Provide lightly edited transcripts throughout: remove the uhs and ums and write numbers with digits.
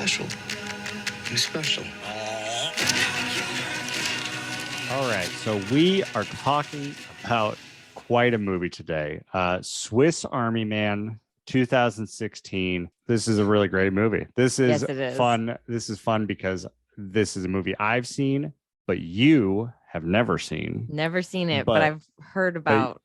special. You're special. All right, so we are talking about quite a movie today. Swiss Army Man 2016. This is a really great movie. This is fun. This is fun because this is a movie I've seen, but you have never seen. Never seen it, but I've heard about.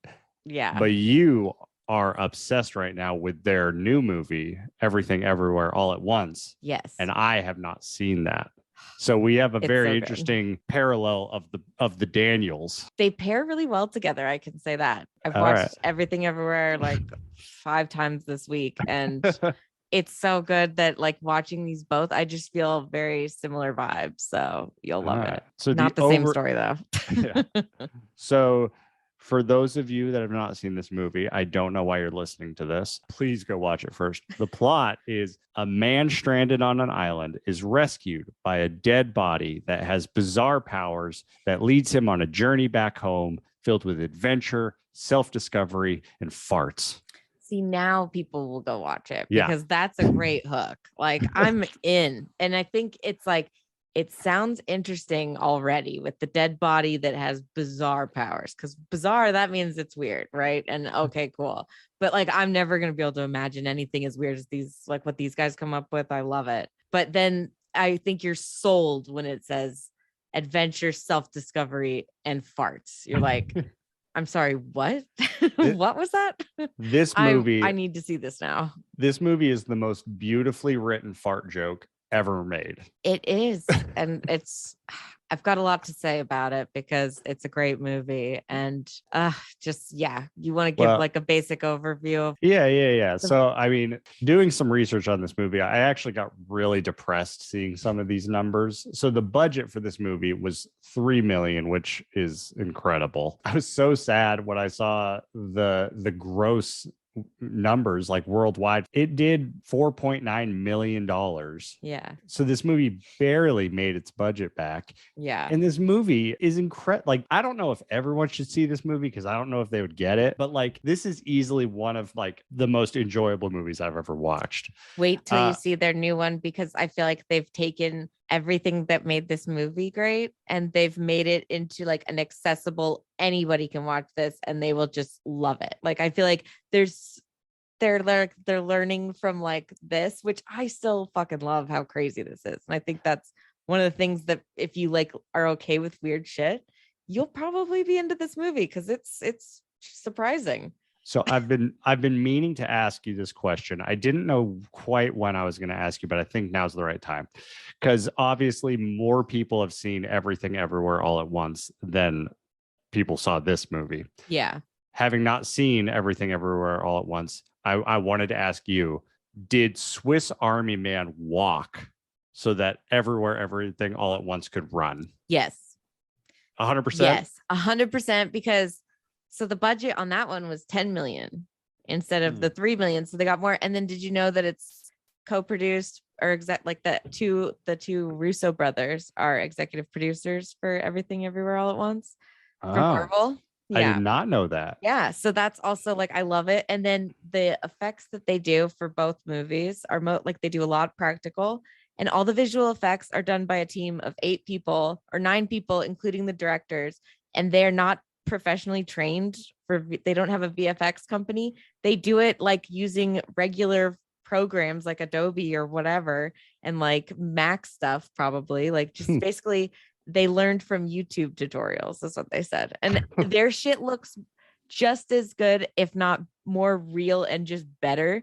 But you are obsessed right now with their new movie, Everything Everywhere All at Once. Yes. And I have not seen that. So we have a very interesting parallel of the Daniels. They pair really well together. I can say that. I've watched Everything Everywhere like 5 times this week, and it's so good that like watching these both, I just feel very similar vibes. So you'll love it. So not the same story though. So for those of you that have not seen this movie, I don't know why you're listening to this. Please go watch it first. The plot is a man stranded on an island is rescued by a dead body that has bizarre powers that leads him on a journey back home filled with adventure, self-discovery, and farts. See, now people will go watch it because that's a great hook. Like I'm in. And I think it's like, it sounds interesting already with the dead body that has bizarre powers, because bizarre, that means it's weird, right? And okay, cool. But like, I'm never going to be able to imagine anything as weird as these, like what these guys come up with. I love it. But then I think you're sold when it says adventure, self-discovery, and farts. You're like, I'm sorry, what? What was that? This movie, I need to see this now. This movie is the most beautifully written fart joke ever made. It is. And I've got a lot to say about it because it's a great movie. And you want to give like a basic overview of So I mean, doing some research on this movie, I actually got really depressed seeing some of these numbers. So the budget for this movie was $3 million, which is incredible. I was so sad when I saw the gross numbers like worldwide. It did $4.9 million. Yeah. So this movie barely made its budget back. Yeah. And this movie is incredible. Like, I don't know if everyone should see this movie because I don't know if they would get it, but like, this is easily one of like the most enjoyable movies I've ever watched. Wait till you see their new one, because I feel like they've taken everything that made this movie great and they've made it into like an accessible, anybody can watch this and they will just love it. Like, I feel like they're learning from like this, which I still fucking love how crazy this is. And I think that's one of the things that if you like are okay with weird shit, you'll probably be into this movie because it's surprising. So I've been meaning to ask you this question. I didn't know quite when I was going to ask you, but I think now's the right time, because obviously more people have seen Everything Everywhere All at Once than people saw this movie. Yeah. Having not seen Everything Everywhere All at Once, I wanted to ask you, did Swiss Army Man walk so that Everywhere Everything All at Once could run? Yes. 100%? Yes, 100%, because so the budget on that one was 10 million instead of the 3 million. So they got more. And then did you know that it's co-produced or like the two Russo brothers are executive producers for Everything Everywhere All at Once for Marvel? Yeah. I did not know that. Yeah. So that's also like, I love it. And then the effects that they do for both movies are like they do a lot practical, and all the visual effects are done by a team of 8 people or 9 people, including the directors. And they're not professionally trained they don't have a VFX company. They do it like using regular programs like Adobe or whatever, and like Mac stuff, probably like just basically they learned from YouTube tutorials. That's what they said. And their shit looks just as good, if not more real and just better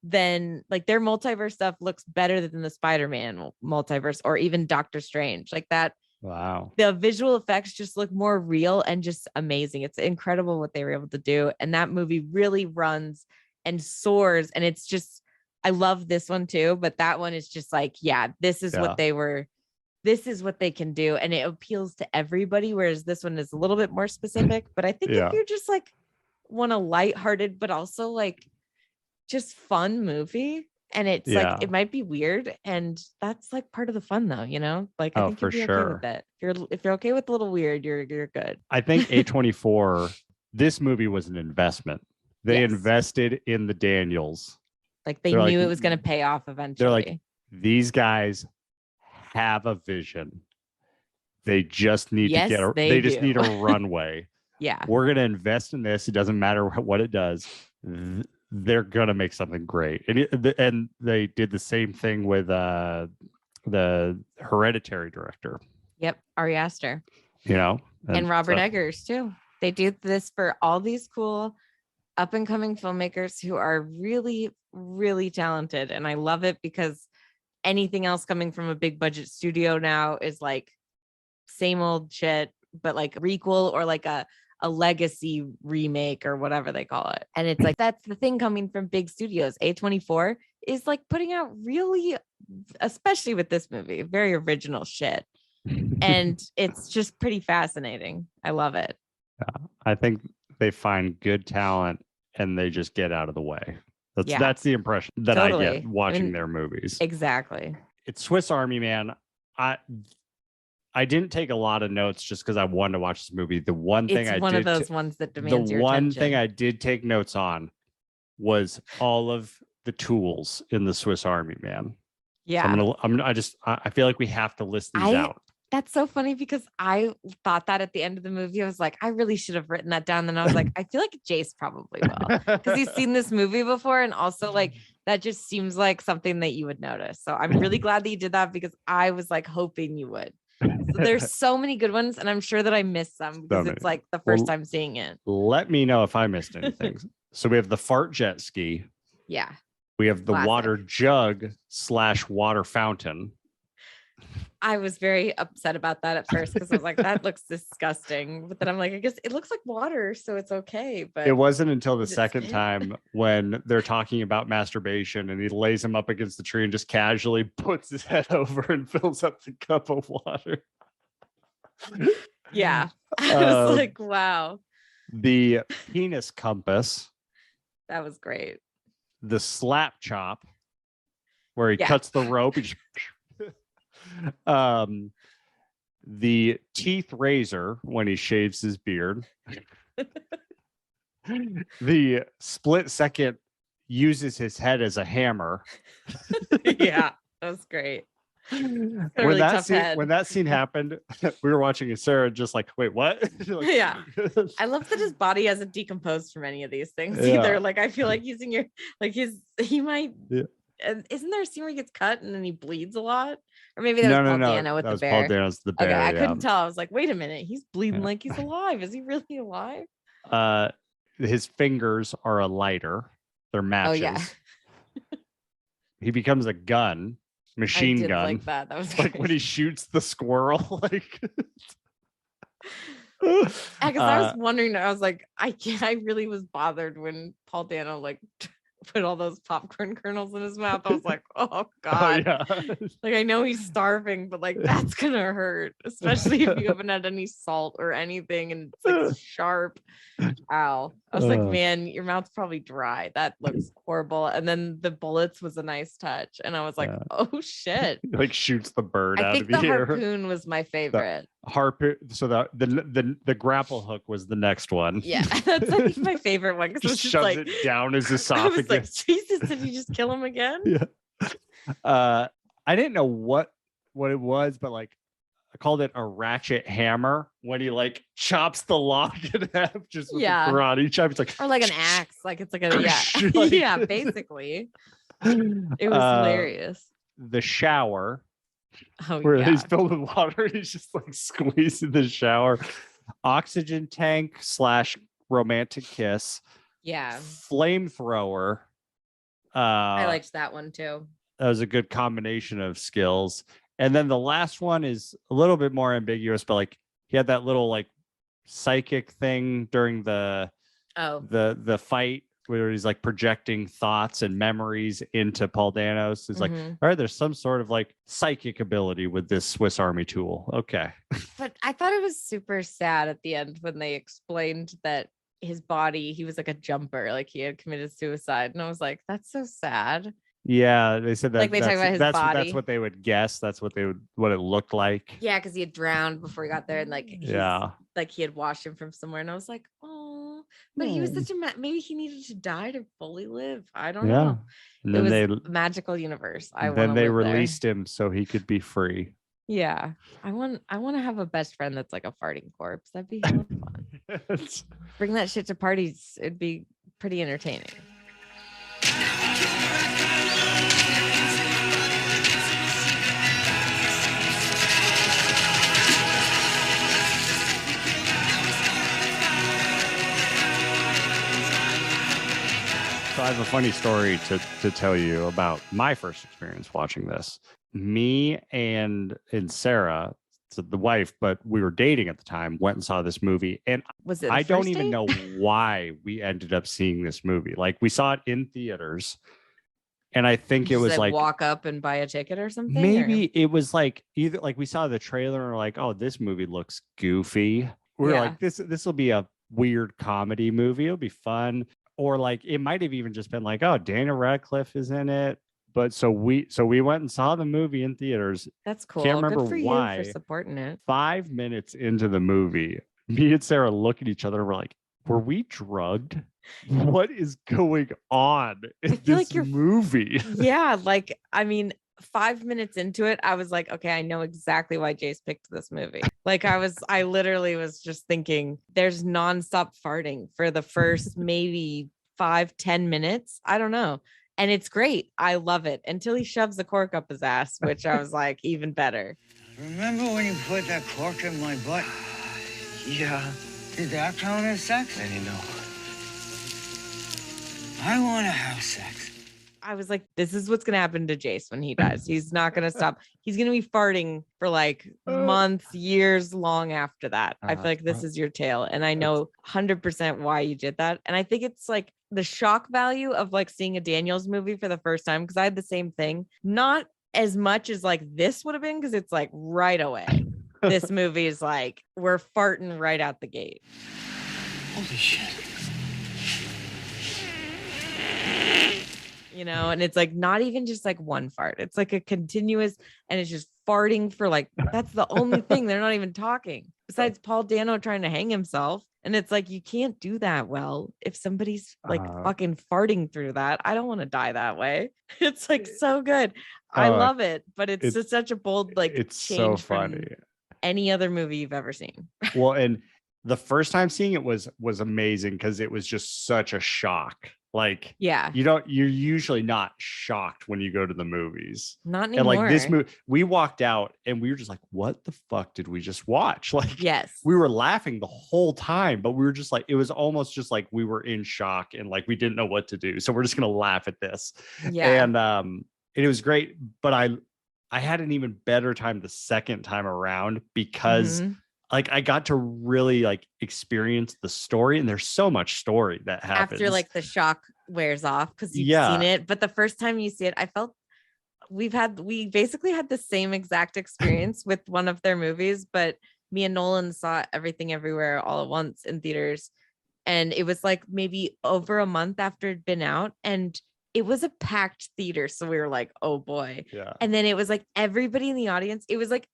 than like their multiverse stuff looks better than the Spider-Man multiverse or even Doctor Strange. Like that. Wow. The visual effects just look more real and just amazing. It's incredible what they were able to do. And that movie really runs and soars. And it's just, I love this one too, but that one is just like, this is what they can do. And it appeals to everybody. Whereas this one is a little bit more specific, but I think if you're just like want a lighthearted, but also like just fun movie, and it's like, it might be weird, and that's like part of the fun though, you know, like I think you'll be okay with that. If you're okay with a little weird, you're good. I think A24, this movie was an investment. They invested in the Daniels. Like they knew it was going to pay off eventually. They're like, these guys have a vision. They just need Yes, to get they just do. need a runway. Yeah. We're going to invest in this. It doesn't matter what it does. They're going to make something great. And they did the same thing with the Hereditary director. Yep. Ari Aster. You know, and Robert Eggers too. They do this for all these cool up and coming filmmakers who are really, really talented. And I love it because anything else coming from a big budget studio now is like same old shit, but like requel or like a legacy remake or whatever they call it. And it's like, that's the thing coming from big studios. A24 is like putting out really, especially with this movie, very original shit. And it's just pretty fascinating. I love it. I think they find good talent and they just get out of the way. That's the impression that I get watching their movies. Exactly. It's Swiss Army Man. I didn't take a lot of notes just because I wanted to watch this movie. The one thing it's one of those ones that demands your one attention. thing I did take notes on was all of the tools in the Swiss Army Man. Yeah. So I feel like we have to list these out. That's so funny because I thought that at the end of the movie, I was like, I really should have written that down. Then I was like, I feel like Jace probably will because he's seen this movie before. And also like, that just seems like something that you would notice. So I'm really glad that you did that because I was like hoping you would. So there's so many good ones. And I'm sure that I missed some because it's like the first time seeing it. Let me know if I missed anything. So we have the fart jet ski. Yeah. We have the water jug / water fountain. I was very upset about that at first because I was like, that looks disgusting. But then I'm like, I guess it looks like water, so it's okay. But it wasn't until the second time when they're talking about masturbation and he lays him up against the tree and just casually puts his head over and fills up the cup of water. Yeah. I was like, wow. The penis compass. That was great. The slap chop where he cuts the rope. The teeth razor when he shaves his beard. The split second uses his head as a hammer. Yeah, that was great. When that scene happened, we were watching and Sarah just like, wait, what? Like, yeah. I love that his body hasn't decomposed from any of these things either. Like, I feel like using he might. Yeah. Isn't there a scene where he gets cut and then he bleeds a lot? Or maybe that was Paul Dano with the bear. Paul Dano's the bear. Okay, I couldn't tell. I was like, wait a minute, he's bleeding like he's alive. Is he really alive? His fingers are a lighter. They're matches. Oh, yeah. He becomes a machine gun. Like that. That was like when he shoots the squirrel. Like because I was wondering, I was like, I really was bothered when Paul Dano like put all those popcorn kernels in his mouth. I was like, oh god. Oh, yeah. Like I know he's starving, but like that's gonna hurt, especially if you haven't had any salt or anything and it's like sharp. Ow. I was like, man, your mouth's probably dry. That looks horrible. And then the bullets was a nice touch. And I was like, oh shit. Like shoots the bird out of the here. Harpoon was my favorite. Harpoon. So the grapple hook was the next one. Yeah, that's I think my favorite one because just shoves it down his esophagus. I was like, Jesus, did he just kill him again? Yeah. I didn't know what it was, but like I called it a ratchet hammer when he like chops the log in half just with the karate chop. It's like or like an axe, like it's like a like, yeah, basically. It was hilarious. The shower. Where he's filled with water, he's just like squeezing the shower. Oxygen tank / romantic kiss. Yeah. Flamethrower. I liked that one too. That was a good combination of skills. And then the last one is a little bit more ambiguous, but like he had that little like psychic thing during the fight where he's like projecting thoughts and memories into Paul Dano. So it's like, all right, there's some sort of like psychic ability with this Swiss Army tool. Okay. But I thought it was super sad at the end when they explained that his body, he was like a jumper, like he had committed suicide. And I was like, that's so sad. Yeah, they said that. Like they talk about his body. That's what they would guess. That's what what it looked like. Yeah, because he had drowned before he got there, and like he had washed him from somewhere. And I was like, oh, But he was Yeah. such a maybe he needed to die to fully live. I don't Yeah. know. And It then was a magical universe. I want then to they live released there. him so he could be free. Yeah. I want to have a best friend that's like a farting corpse. That'd be hella fun. Bring that shit to parties. It'd be pretty entertaining. So I have a funny story to tell you about my first experience watching this. Me and Sarah, so the wife, but we were dating at the time, went and saw this movie. And Was it the I don't first even date? know why we ended up seeing this movie. Like we saw it in theaters. And I think Did it you was just, like walk up and buy a ticket or something? maybe Or? it was like either like we saw the trailer and we're like, oh, this movie looks goofy. We're Yeah. like, this will be a weird comedy movie. It'll be fun. Or like it might have even just been like, oh, Daniel Radcliffe is in it. But so we went and saw the movie in theaters. That's cool. Can't remember Good for you why. for supporting it. 5 minutes into the movie, me and Sarah look at each other and we're like, were we drugged? What is going on in feel this like you're- movie? Yeah, like I mean, 5 minutes into it, I was like, okay, I know exactly why Jace picked this movie. Like I literally was just thinking there's nonstop farting for the first maybe 5-10 minutes. I don't know. And it's great. I love it until he shoves the cork up his ass, which I was like, even better. Remember when you put that cork in my butt? Yeah. Did that count as sex? And you know. I want to have sex. I was like, this is what's going to happen to Jace when he dies. He's not going to stop. He's going to be farting for like months, years long after that. I feel like this is your tale. And I know 100% why you did that. And I think it's like the shock value of like seeing a Daniels movie for the first time, because I had the same thing. Not as much as like this would have been, because it's like right away. This movie is like, we're farting right out the gate. Holy shit. You know, and it's like not even just like one fart. It's like a continuous, and it's just farting for like, that's the only thing. They're not even talking besides Paul Dano trying to hang himself. And it's like, you can't do that well if somebody's like fucking farting through that. I don't want to die that way. It's like so good. I love it, but it's just such a bold, like, it's so change from funny. any other movie you've ever seen. Well, and the first time seeing it was amazing because it was just such a shock. Like, Yeah, you're usually not shocked when you go to the movies. not anymore. And like this movie, we walked out and we were just like, what the fuck did we just watch? Like, Yes, we were laughing the whole time, but we were just like, it was almost just like we were in shock and like we didn't know what to do. So we're just gonna laugh at this. yeah. And it was great, but I had an even better time the second time around because Mhm. like I got to really like experience the story, and there's so much story that happens After like the shock wears off because you've Yeah. seen it. But the first time you see it, I felt we basically had the same exact experience with one of their movies, but me and Nolan saw Everything Everywhere All at Once in theaters. And it was like maybe over a month after it'd been out, and it was a packed theater. So we were like, oh boy. Yeah. And then it was like everybody in the audience, it was like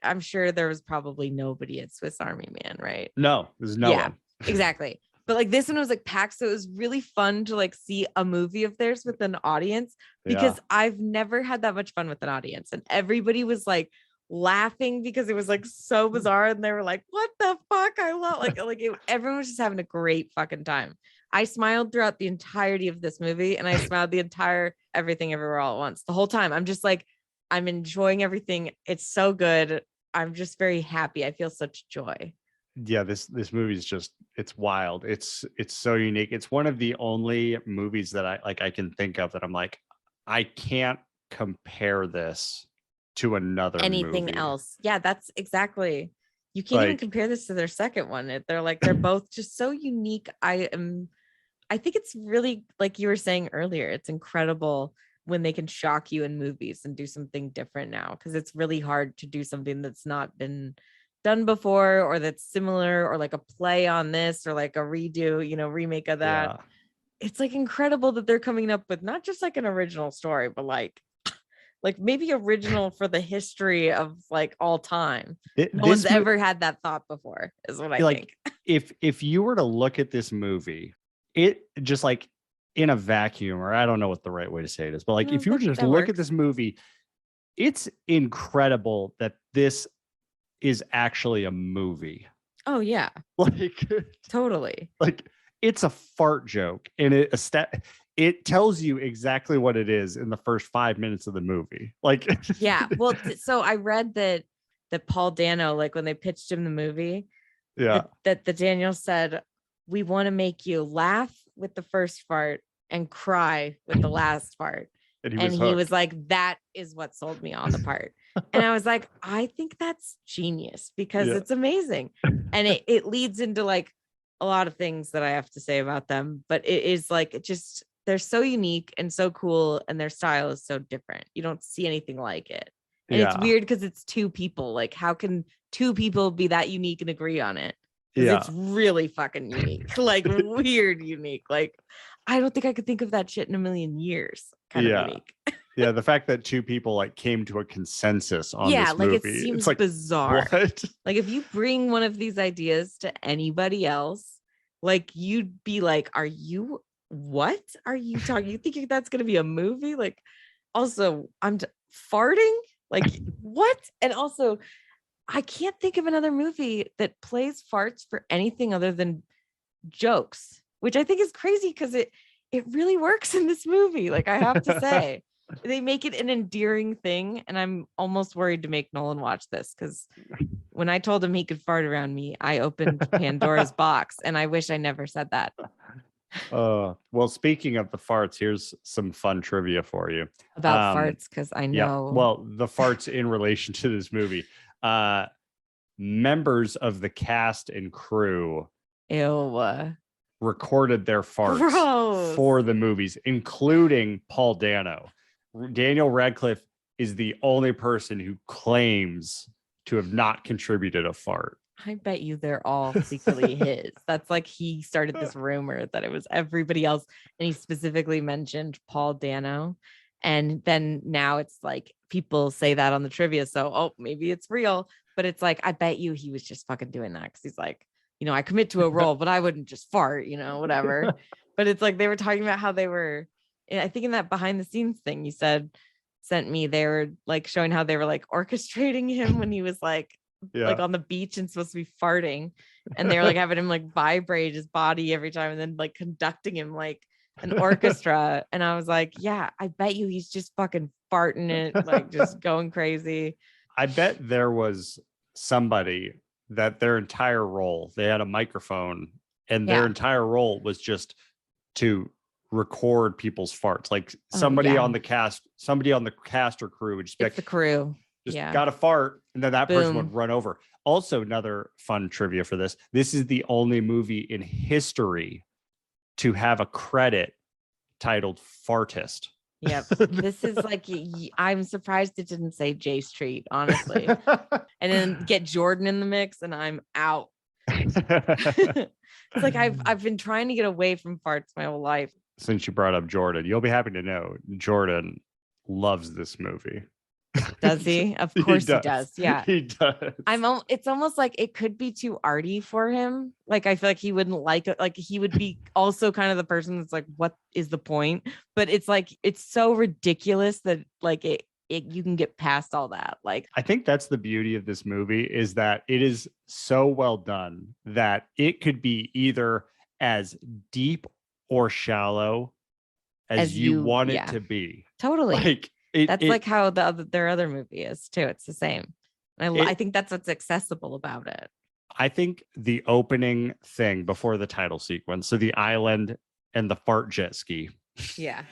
I'm sure there was probably nobody at Swiss Army Man, right? No, there's no Yeah. one. Exactly. But like this one was like packed. So it was really fun to like see a movie of theirs with an audience, because I've never had that much fun with an audience. And everybody was like laughing because it was like so bizarre. And they were like, what the fuck? I love everyone was just having a great fucking time. I smiled throughout the entirety of this movie, and I smiled the entire Everything Everywhere All at Once the whole time. I'm just like, I'm enjoying everything. It's so good. I'm just very happy. I feel such joy. Yeah, this movie is just, it's wild. It's so unique. It's one of the only movies that I can think of that I'm like, I can't compare this to another Anything movie. else. Yeah, that's exactly. You can't even Like- compare this to their second one. They're both just so unique. I think it's really, like you were saying earlier, it's incredible when they can shock you in movies and do something different now, because it's really hard to do something that's not been done before, or that's similar, or like a play on this, or like a redo, remake of that. Yeah. It's like incredible that they're coming up with not just like an original story, but like maybe original for the history of like all time. No one's ever had that thought before, is what I think. if you were to look at this movie, it just like in a vacuum, or I don't know what the right way to say it is, but like No, if you were to just that look at works. this movie, it's incredible that this is actually a movie. Oh yeah, Like, totally. like it's a fart joke, and it tells you exactly what it is in the first 5 minutes of the movie. Like, Yeah. Well, so I read that Paul Dano, like when they pitched him the movie, yeah, that the Daniel said, we want to make you laugh with the first fart and cry with the last fart. and He was like, that is what sold me on the part. And I was like, I think that's genius because Yeah. it's amazing. And it leads into like a lot of things that I have to say about them, but it is like, they're so unique and so cool, and their style is so different. You don't see anything like it. And it's weird because it's two people. Like, how can two people be that unique and agree on it? Because it's really fucking unique, like weird unique. Like, I don't think I could think of that shit in a million years. Kind of unique. Yeah, the fact that two people like came to a consensus on this like movie, it seems it's like, bizarre. What? Like if you bring one of these ideas to anybody else, like you'd be like, what are you talking? You think that's going to be a movie? Like, also, I'm farting? Like, what? And also, I can't think of another movie that plays farts for anything other than jokes, which I think is crazy because it really works in this movie. Like, I have to say, they make it an endearing thing. And I'm almost worried to make Nolan watch this because when I told him he could fart around me, I opened Pandora's box, and I wish I never said that. Well, speaking of the farts, here's some fun trivia for you about farts, because I know. Yeah, well, the farts in relation to this movie. Members of the cast and crew recorded their farts for the movies, including Paul Dano. Daniel Radcliffe is the only person who claims to have not contributed a fart. I bet you they're all secretly his. That's like he started this rumor that it was everybody else. And he specifically mentioned Paul Dano. And then now it's like people say that on the trivia. So, maybe it's real. But it's like, I bet you he was just fucking doing that. Cause he's like, I commit to a role, but I wouldn't just fart, whatever. But it's like they were talking about how they were, I think in that behind the scenes thing you sent me, they were like showing how they were like orchestrating him when he was like on the beach and supposed to be farting, and they were like having him like vibrate his body every time and then like conducting him like an orchestra. And I was like, yeah, I bet you he's just fucking farting it, like just going crazy. I bet there was somebody that their entire role, they had a microphone, and their entire role was just to record people's farts. Like somebody on the cast or crew would just be like, the crew just got a fart, and then that person would run over. Also, another fun trivia for this. This is the only movie in history to have a credit titled Fartist. Yep. This is like, I'm surprised it didn't say J Street, honestly. And then get Jordan in the mix and I'm out. It's like I've been trying to get away from farts my whole life. Since you brought up Jordan, you'll be happy to know Jordan loves this movie. Does he? Of course he does. Yeah, he does. It's almost like it could be too arty for him. Like I feel like he wouldn't like it. Like he would be also kind of the person that's like, what is the point? But it's like it's so ridiculous that like it you can get past all that. Like I think that's the beauty of this movie, is that it is so well done that it could be either as deep or shallow as you want it to be. Totally. Like that's like how their other movie is too. It's the same. I think that's what's accessible about it. I think the opening thing before the title sequence, so the island and the fart jet ski. Yeah.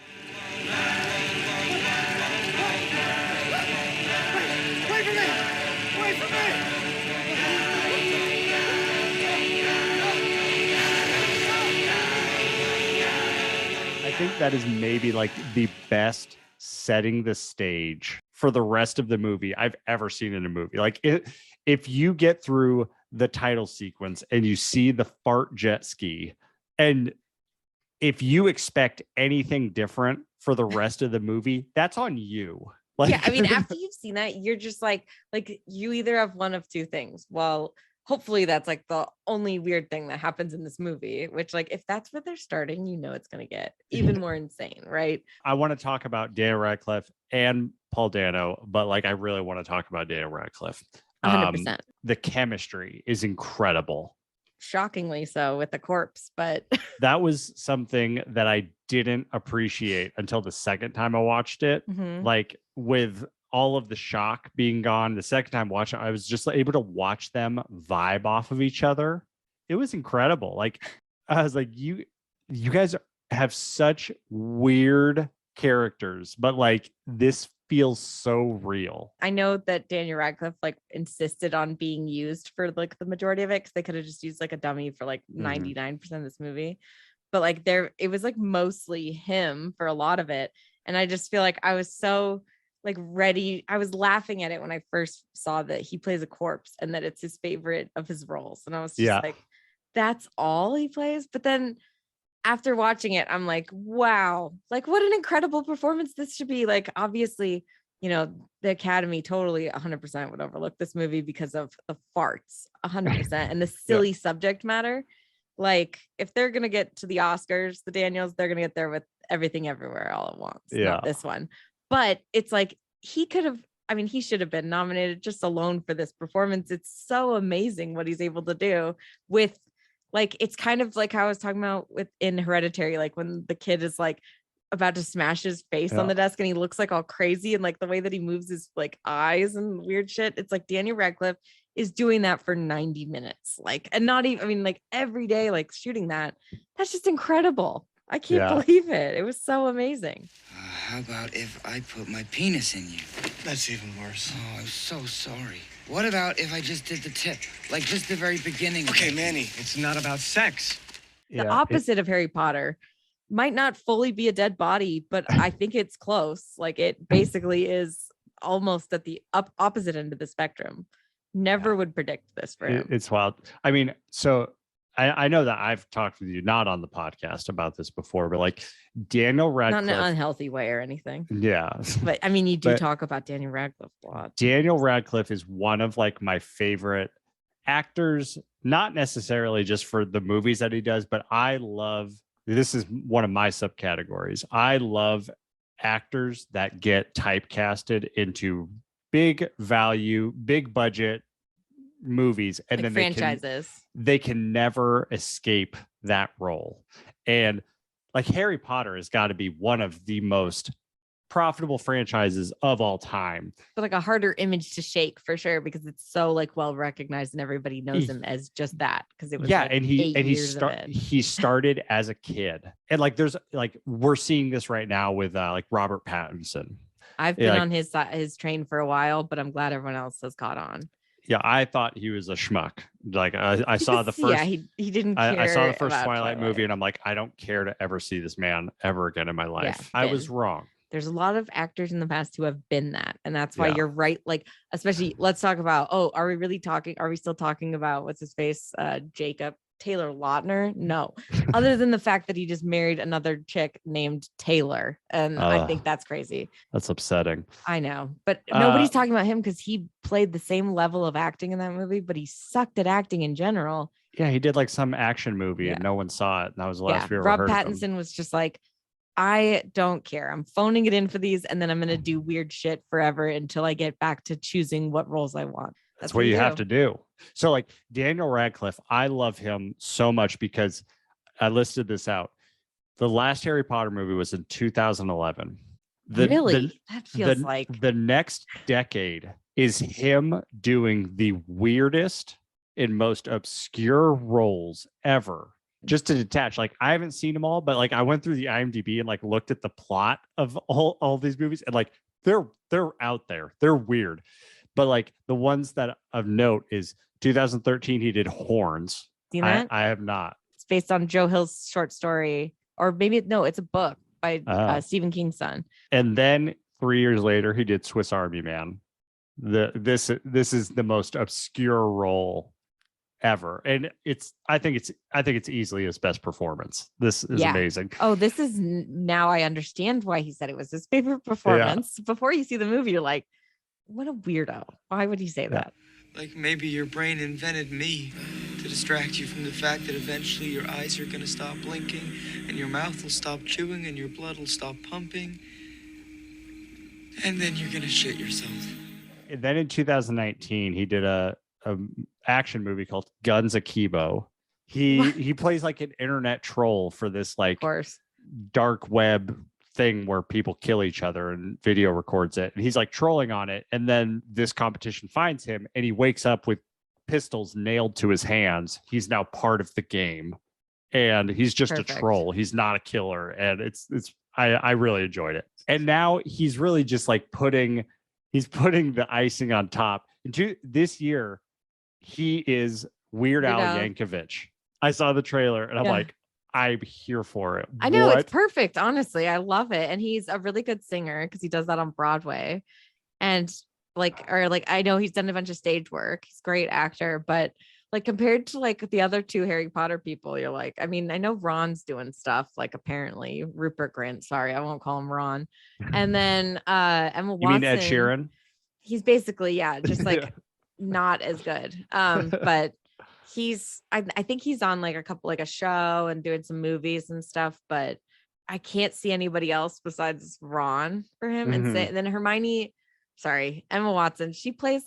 Wait for me! I think that is maybe like the best setting the stage for the rest of the movie I've ever seen in a movie. Like if you get through the title sequence and you see the fart jet ski, and if you expect anything different for the rest of the movie, that's on you. Like, yeah, I mean, after you've seen that, you're just like you either have one of two things. Well, hopefully that's like the only weird thing that happens in this movie, which like if that's where they're starting, it's going to get even more insane, right? I want to talk about Daniel Radcliffe and Paul Dano, but like I really want to talk about Daniel Radcliffe. 100%. The chemistry is incredible. Shockingly so with the corpse, but that was something that I didn't appreciate until the second time I watched it. Like with all of the shock being gone, the second time watching, I was just able to watch them vibe off of each other. It was incredible. Like I was like, you guys have such weird characters, but like this feels so real. I know that Daniel Radcliffe like insisted on being used for like the majority of it because they could have just used like a dummy for like 99% of this movie, but like it was like mostly him for a lot of it. And I just feel like I was so like ready. I was laughing at it when I first saw that he plays a corpse and that it's his favorite of his roles, and I was just like, that's all he plays. But then after watching it, I'm like, wow, like what an incredible performance this should be. Like, obviously, the Academy totally 100% would overlook this movie because of the farts 100% and the silly subject matter. Like, if they're going to get to the Oscars, the Daniels, they're going to get there with Everything Everywhere All at Once, not this one. But it's like, he should have been nominated just alone for this performance. It's so amazing what he's able to do with, like, it's kind of like how I was talking about in Hereditary, like when the kid is like about to smash his face on the desk and he looks like all crazy, and like the way that he moves his like eyes and weird shit. It's like Daniel Radcliffe is doing that for 90 minutes. Like, and not even, like every day, like shooting that. That's just incredible. I can't believe it. It was so amazing. How about if I put my penis in you? That's even worse. Oh, I'm so sorry. What about if I just did the tip? Like just the very beginning. Okay, Manny, it's not about sex. The opposite of Harry Potter might not fully be a dead body, but I think it's close. Like it basically is almost at the opposite end of the spectrum. Never would predict this for him. It's wild. I mean, so I know that I've talked with you, not on the podcast about this before, but like Daniel Radcliffe. Not in an unhealthy way or anything. Yeah. But I mean, you do talk about Daniel Radcliffe a lot. Daniel Radcliffe is one of like my favorite actors, not necessarily just for the movies that he does, but this is one of my subcategories. I love actors that get typecasted into big value, big budget movies, and like then franchises. They can never escape that role. And like Harry Potter has got to be one of the most profitable franchises of all time, but like a harder image to shake for sure, because it's so like well recognized and everybody knows him as just that, because it was he started as a kid, and like there's like we're seeing this right now with like Robert Pattinson. I've been on his train for a while, but I'm glad everyone else has caught on. Yeah, I thought he was a schmuck. Like I saw the first. Yeah, he didn't care. I saw the first Twilight movie, and I'm like, I don't care to ever see this man ever again in my life. Yeah, I was wrong. There's a lot of actors in the past who have been that, and that's why you're right. Like, especially, let's talk about. Oh, are we still talking about what's his face? Jacob Taylor Lautner? No, other than the fact that he just married another chick named Taylor, and I think that's crazy. That's upsetting. I know, but nobody's talking about him because he played the same level of acting in that movie, but he sucked at acting in general. Yeah, he did like some action movie and no one saw it. And that was the last we ever heard of him. Rob Pattinson was just like, I don't care. I'm phoning it in for these, and then I'm going to do weird shit forever until I get back to choosing what roles I want. That's what you have to do. So like Daniel Radcliffe, I love him so much because I listed this out. The last Harry Potter movie was in 2011. That feels like the next decade is him doing the weirdest and most obscure roles ever. Just to detach, like I haven't seen them all, but like I went through the IMDb and like looked at the plot of all these movies, and like they're out there. They're weird. But like the ones that of note is 2013, he did Horns. Seen that? I have not. It's based on Joe Hill's short story, or maybe it's a book by Stephen King's son. And then 3 years later, he did Swiss Army Man. This is the most obscure role ever, and I think it's easily his best performance. This is amazing. Oh, this is now I understand why he said it was his favorite performance. Before you see the movie, you're like, what a weirdo. Why would he say that? Like maybe your brain invented me to distract you from the fact that eventually your eyes are gonna stop blinking and your mouth will stop chewing and your blood will stop pumping. And then you're gonna shit yourself. And then in 2019, he did a action movie called Guns Akimbo. He plays like an internet troll for this Of like course. dark web thing where people kill each other and video records it. And he's like trolling on it. And then this competition finds him and he wakes up with pistols nailed to his hands. He's now part of the game. And he's just Perfect. a troll. He's not a killer. And I really enjoyed it. And now he's really just like putting the icing on top. Into this year, he is Weird Al Yankovic. I saw the trailer and I'm like, I'm here for it. I know it's perfect. Honestly, I love it. And he's a really good singer because he does that on Broadway. And I know he's done a bunch of stage work. He's a great actor, but like compared to like the other two Harry Potter people, you're like, I mean, I know Ron's doing stuff like apparently Rupert Grint. Sorry, I won't call him Ron. And then Emma Watson. You mean Ed Sheeran? He's basically, just like not as good. But I think he's on like a show and doing some movies and stuff, but I can't see anybody else besides Ron for him. Mhm. And then Emma Watson, she's played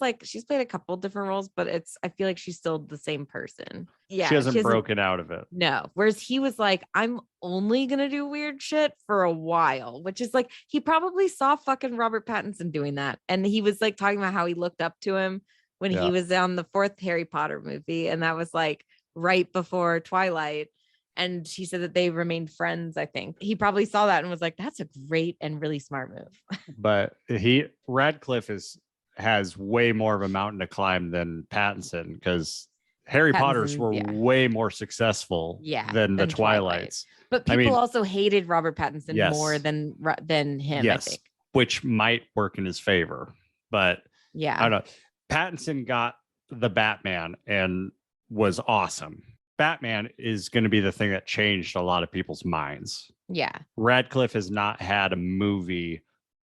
a couple different roles, but I feel like she's still the same person. Yeah. She hasn't broken out of it. No. Whereas he was like, I'm only going to do weird shit for a while, which is like, he probably saw fucking Robert Pattinson doing that. And he was like talking about how he looked up to him when he was on the 4th Harry Potter movie. And that was like right before Twilight. And he said that they remained friends, I think. He probably saw that and was like, that's a great and really smart move. But Radcliffe has way more of a mountain to climb than Pattinson because Harry Potters were way more successful than the Twilights. But people also hated Robert Pattinson more than him, yes, I think. Which might work in his favor. But yeah, I don't know. Pattinson got the Batman and was awesome. Batman is going to be the thing that changed a lot of people's minds. Yeah. Radcliffe has not had a movie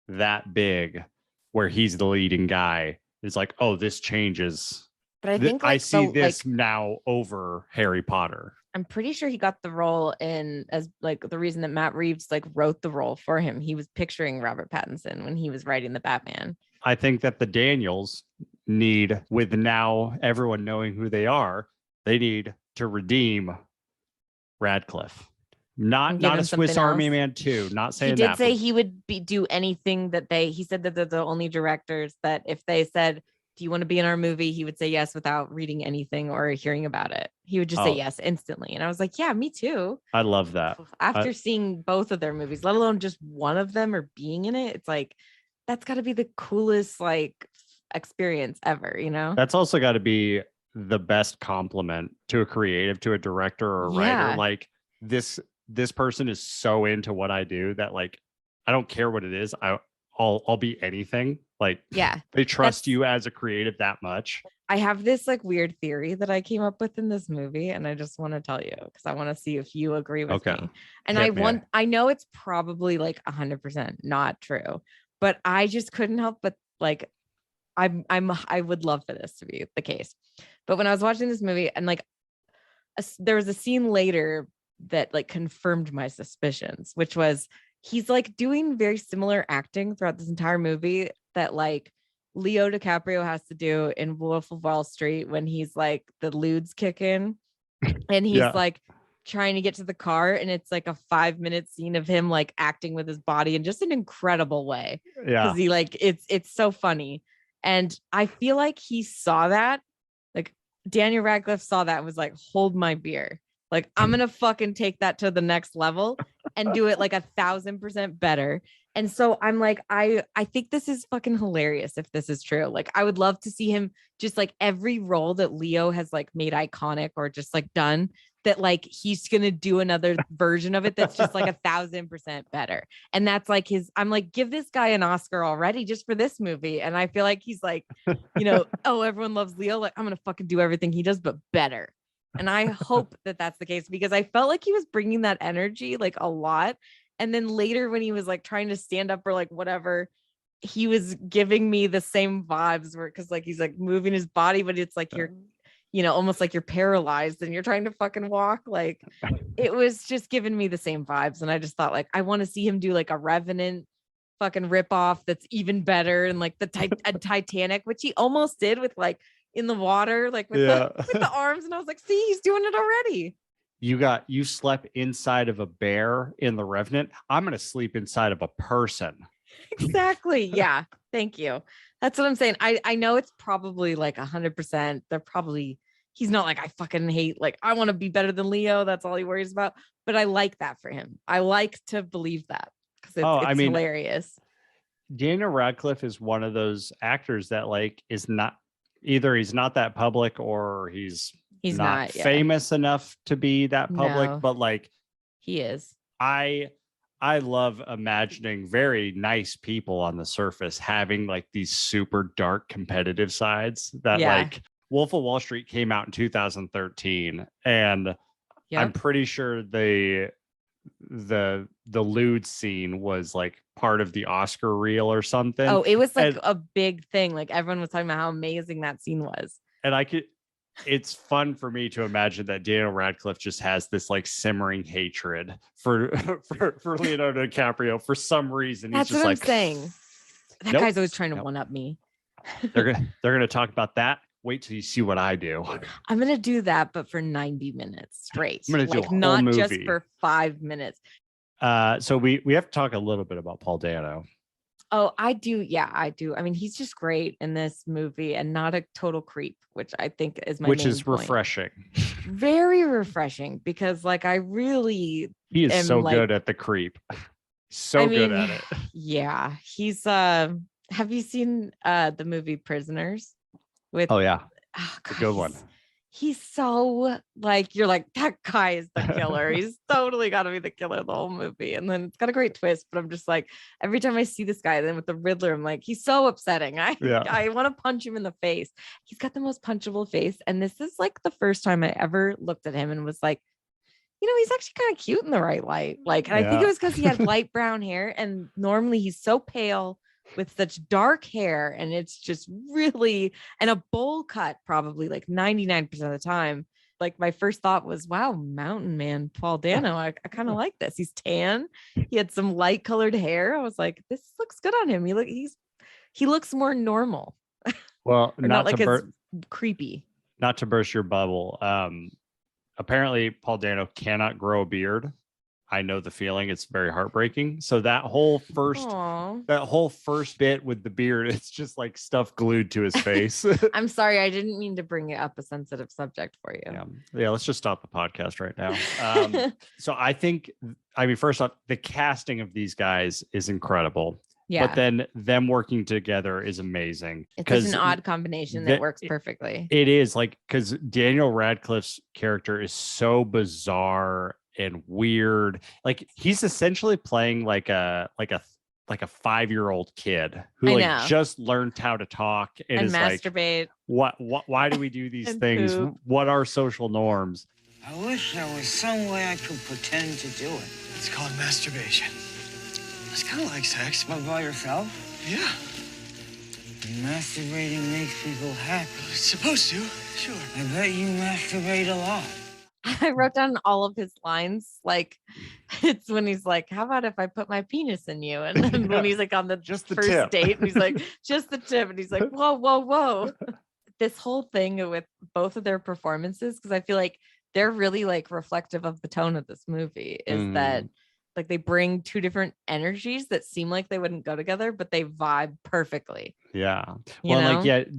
that big where he's the leading guy. It's like, oh, this changes. But I think I see this now over Harry Potter. I'm pretty sure he got the role as like the reason that Matt Reeves like wrote the role for him. He was picturing Robert Pattinson when he was writing the Batman. I think that the Daniels need, with now everyone knowing who they need to redeem Radcliffe. Not a Swiss Army Man 2. Not saying that. He did say he would do anything that he said that they're the only directors that if they said, do you want to be in our movie? He would say yes without reading anything or hearing about it. He would just say yes instantly. And I was like, yeah, me too. I love that. After seeing both of their movies, let alone just one of them or being in it, it's like, that's got to be the coolest like experience ever, you know? That's also got to be the best compliment to a creative, to a director or a writer. Like this person is so into what I do that like, I don't care what it is. I'll be anything. Like, they trust you as a creative that much. I have this like weird theory that I came up with in this movie, and I just want to tell you because I want to see if you agree with me. And I know it's probably like 100% not true, but I just couldn't help but like, I would love for this to be the case. But when I was watching this movie, and like, there was a scene later that like confirmed my suspicions, which was he's like doing very similar acting throughout this entire movie that like Leo DiCaprio has to do in Wolf of Wall Street when he's like the lewd's kicking and he's like trying to get to the car, and it's like a 5-minute scene of him like acting with his body in just an incredible way. Because he like it's so funny. And I feel like he saw that, like Daniel Radcliffe saw that and was like, hold my beer. Like, I'm going to fucking take that to the next level and do it like 1,000% better. And so I'm like, I think this is fucking hilarious if this is true. Like, I would love to see him just like every role that Leo has like made iconic or just like done, that like he's going to do another version of it that's just like 1,000% better. And that's like I'm like, give this guy an Oscar already just for this movie. And I feel like he's like, you know, oh, everyone loves Leo. Like, I'm going to fucking do everything he does, but better. And I hope that that's the case, because I felt like he was bringing that energy like a lot. And then later when he was like trying to stand up or like whatever, he was giving me the same vibes where, because like he's like moving his body, but it's like you're, almost like you're paralyzed and you're trying to fucking walk. Like it was just giving me the same vibes. And I just thought like, I want to see him do like a Revenant fucking rip off that's even better. And like the Titanic, which he almost did with like in the water, like with the arms. And I was like, see, he's doing it already. You slept inside of a bear in The Revenant. I'm going to sleep inside of a person. Exactly. Yeah. Thank you. That's what I'm saying. I know it's probably like 100%. He's not like, I fucking hate, like, I want to be better than Leo. That's all he worries about. But I like that for him. I like to believe that because it's hilarious. Daniel Radcliffe is one of those actors that like is not either he's not that public or he's not famous enough to be that public, but like he is. I love imagining very nice people on the surface having like these super dark competitive sides that like Wolf of Wall Street came out in 2013 and I'm pretty sure the lewd scene was like part of the Oscar reel or something. Oh, it was like a big thing. Like everyone was talking about how amazing that scene was. And it's fun for me to imagine that Daniel Radcliffe just has this like simmering hatred for Leonardo DiCaprio for some reason. That's he's just what like, I'm saying. That guy's always trying to one up me. They're gonna talk about that. Wait till you see what I do. I'm gonna do that, but for 90 minutes straight. I'm gonna do a whole not movie. Just for 5 minutes. So we have to talk a little bit about Paul Dano. Oh, I do. Yeah, I do. I mean, he's just great in this movie and not a total creep, which I think is my main point. Refreshing. Very refreshing because like he is so good at the creep. Good at it. Yeah. He's have you seen the movie Prisoners? Oh God, a good one. He's so like, you're like, that guy is the killer. He's totally got to be the killer the whole movie. And then it's got a great twist, but I'm just like, every time I see this guy, then with the Riddler, I'm like, he's so upsetting. I want to punch him in the face. He's got the most punchable face. And this is like the first time I ever looked at him and was like, he's actually kind of cute in the right light. Like, and I think it was because he had light brown hair. And normally he's so pale with such dark hair, and it's just really, and a bowl cut probably like 99% of the time. Like my first thought was, wow, mountain man Paul Dano. I kind of like this. He's tan. He had some light colored hair. I was like, this looks good on him. He looks more normal. Well, not like it's creepy. Not to burst your bubble. Apparently Paul Dano cannot grow a beard. I know the feeling. It's very heartbreaking. So that whole first bit with the beard, it's just like stuff glued to his face. I'm sorry. I didn't mean to bring up a sensitive subject for you. Yeah. Let's just stop the podcast right now. So I think, first off, the casting of these guys is incredible. Yeah. But then them working together is amazing. It's an odd combination that works perfectly. It is like, because Daniel Radcliffe's character is so bizarre and weird. Like he's essentially playing like a 5-year-old kid who just learned how to talk and is masturbate. Like, why do we do these things? Poop. What are social norms? I wish there was some way I could pretend to do it. It's called masturbation. It's kind of like sex. But by yourself? Yeah. Masturbating makes people happy. It's supposed to, sure. I bet you masturbate a lot. I wrote down all of his lines. Like it's when he's like, how about if I put my penis in you? And then when he's like on the first tip. date, and he's like, just the tip. And he's like, whoa. This whole thing with both of their performances, because I feel like they're really like reflective of the tone of this movie, is that like they bring two different energies that seem like they wouldn't go together, but they vibe perfectly. Yeah.